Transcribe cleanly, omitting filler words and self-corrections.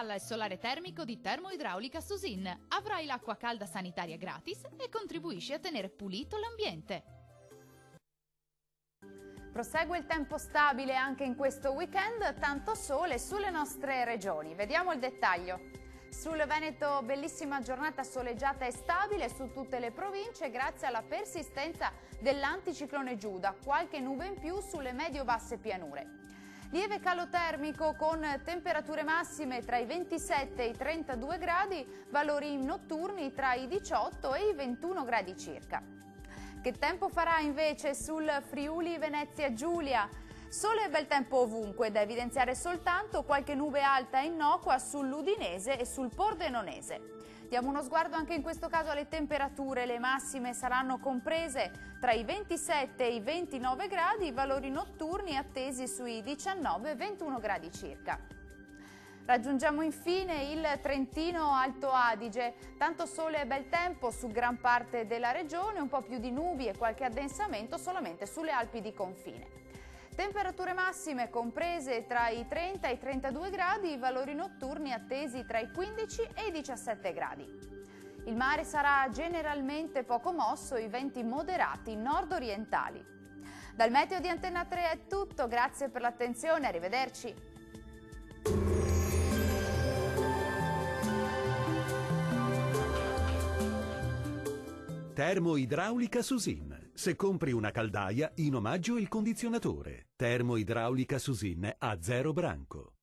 Installa il solare termico di Termoidraulica Susin. Avrai l'acqua calda sanitaria gratis e contribuisci a tenere pulito l'ambiente. Prosegue il tempo stabile anche in questo weekend, tanto sole sulle nostre regioni. Vediamo il dettaglio. Sul Veneto bellissima giornata soleggiata e stabile su tutte le province grazie alla persistenza dell'anticiclone Giuda, qualche nube in più sulle medio-basse pianure. Lieve calo termico con temperature massime tra i 27 e i 32 gradi, valori notturni tra i 18 e i 21 gradi circa. Che tempo farà invece sul Friuli Venezia Giulia? Sole e bel tempo ovunque, da evidenziare soltanto qualche nube alta e innocua sull'Udinese e sul Pordenonese. Diamo uno sguardo anche in questo caso alle temperature, le massime saranno comprese tra i 27 e i 29 gradi, valori notturni attesi sui 19 e 21 gradi circa. Raggiungiamo infine il Trentino Alto Adige, tanto sole e bel tempo su gran parte della regione, un po' più di nubi e qualche addensamento solamente sulle Alpi di confine. Temperature massime comprese tra i 30 e i 32 gradi, valori notturni attesi tra i 15 e i 17 gradi. Il mare sarà generalmente poco mosso, i venti moderati nord-orientali. Dal meteo di Antenna 3 è tutto, grazie per l'attenzione, arrivederci. Termoidraulica Susin. Se compri una caldaia, in omaggio il condizionatore. Termoidraulica Susin a 0 branco.